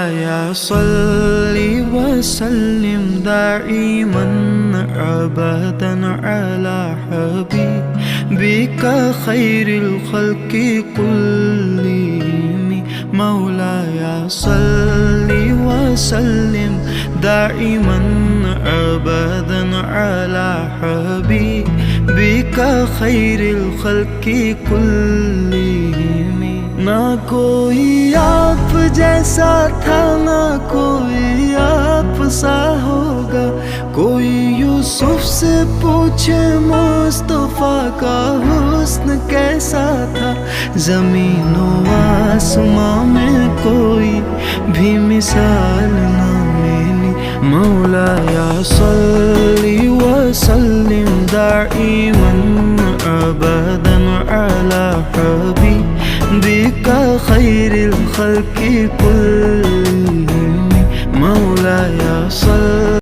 مولاي صل وسلم دائما أبدا على حبيبك خير الخلق كلهم. مولاي صل وسلم دائما أبدا على حبيبك خير الخلق كلهم. ना कोई आप जैसा था, ना कोई आप सा होगा। कोई यूसुफ से पूछे मुस्तफा का हुस्न कैसा था। ज़मीन व आसमां में कोई भी मिसाल ना मिली। मौलाया सल्ली व सल्लिम दाइमन अबदन अला हबीबिका खैरिल खल्क़ि कुल्लिहिम।